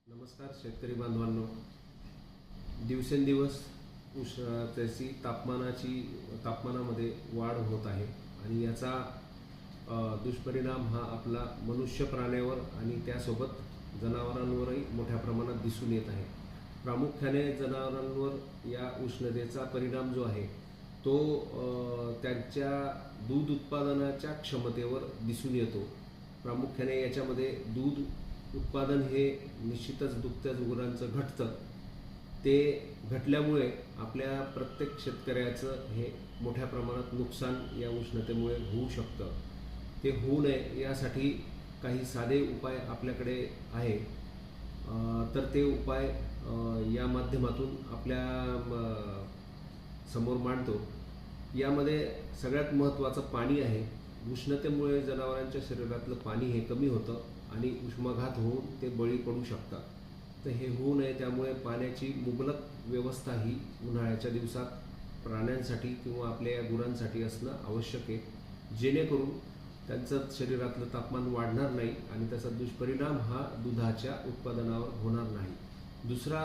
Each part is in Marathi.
नमस्कार शेतकरी बांधवांनो, दिवसेंदिवस त्याची तापमानामध्ये वाढ होत आहे आणि याचा दुष्परिणाम हा आपला मनुष्य प्राण्यावर आणि त्यासोबत जनावरांवरही मोठ्या प्रमाणात दिसून येत आहे। प्रामुख्याने जनावरांवर या उष्णतेचा परिणाम जो आहे तो त्यांच्या दूध उत्पादनाच्या क्षमतेवर दिसून येतो। प्रामुख्याने याच्यामध्ये दूध उत्पादन हे निश्चितच दुभत्या गुरांचं घटतं। ते घटल्यामुळे आपल्या प्रत्येक शेतकऱ्याचं हे मोठ्या प्रमाणात नुकसान या उष्णतेमुळे होऊ शकतं। ते होऊ नये यासाठी काही साधे उपाय आपल्याकडे आहे, तर ते उपाय या माध्यमातून आपल्या समोर मांडतो। यामध्ये सगळ्यात महत्त्वाचं पाणी आहे। उष्णतेमुळे जनावरांच्या शरीरातलं पाणी हे कमी होतं आणि उष्माघात होऊन ते बळी पडू शकतात। तर हे होऊ नये त्यामुळे पाण्याची मुबलक व्यवस्था ही उन्हाळ्याच्या दिवसात प्राण्यांसाठी किंवा आपल्या गुरांसाठी असणं आवश्यक आहे, जेणेकरून त्यांचं शरीरातलं तापमान वाढणार नाही आणि त्याचा दुष्परिणाम हा दुधाच्या उत्पादनावर होणार नाही। दुसरा,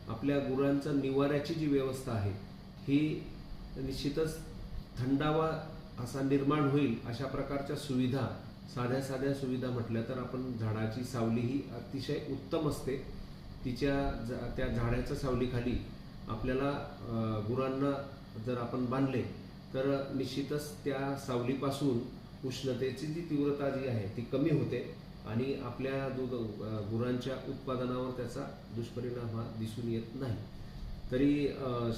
आपल्या गुरांच्या निवाऱ्याची जी व्यवस्था आहे ही निश्चितच थंडावा असा निर्माण होईल अशा प्रकारच्या सुविधा, साध्या सुविधा म्हटल्या तर आपण झाडाची सावली ही अतिशय उत्तम असते। त्या झाडाच्या सावलीखाली आपल्याला गुरांना जर आपण बांधले तर निश्चितच त्या सावलीपासून उष्णतेची जी तीव्रता जी आहे ती कमी होते आणि आपल्या गुरांच्या उत्पादनावर त्याचा दुष्परिणाम हा दिसून येत नाही। तरी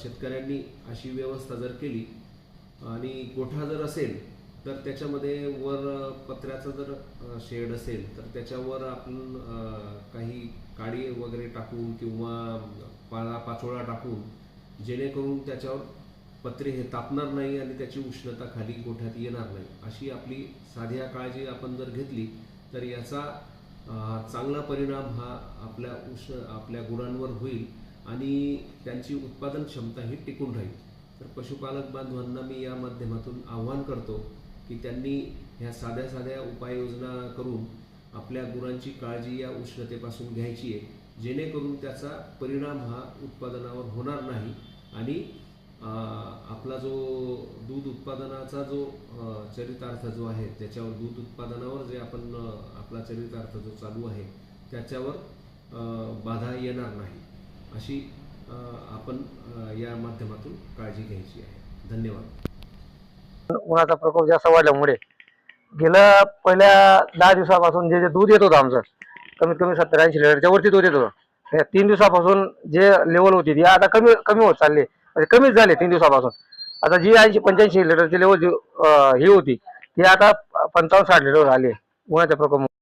शेतकऱ्यांनी अशी व्यवस्था जर केली आणि गोठा जर असेल तर त्याच्यामध्ये वर पत्र्याचा जर शेड असेल तर त्याच्यावर आपण काही काडी वगैरे टाकून किंवा पाचोळा टाकून, जेणेकरून त्याच्यावर पत्रे हे तापणार नाही आणि त्याची उष्णता खाली गोठ्यात येणार नाही, अशी आपली साध्या काळजी आपण जर घेतली तर याचा चांगला परिणाम हा आपल्या गुरांवर होईल आणि त्यांची उत्पादन क्षमता ही टिकून राहील। तर पशुपालक बांधवांना मी या माध्यमातून आव्हान करतो की त्यांनी ह्या साध्या उपाययोजना करून आपल्या गुरांची काळजी या उष्णतेपासून घ्यायची आहे, जेणेकरून त्याचा परिणाम हा उत्पादनावर होणार नाही आणि आपला जो दूध उत्पादनाचा जो चरितार्थ जो आहे त्याच्यावर दूध उत्पादनावर जे आपण आपला चरितार्थ जो चालू आहे त्याच्यावर बाधा येणार नाही, अशी आपण या माध्यमातून काळजी घ्यायची आहे। धन्यवाद। उन्हाचा प्रकोप जास्त वाढल्यामुळे गेल्या पहिल्या 10 दिवसापासून जे दूध येत होतं आमचं कमीत कमी 70-80 लिटरच्या वरती दूध येत होतं। 3 दिवसापासून जे लेवल होती ती आता कमी होत चालली, म्हणजे कमीच झाले 3 दिवसापासून। आता जी 80-85 लिटरची लेवल ही होती ती आता 55-60 लिटर झाली उन्हाच्या प्रकोप।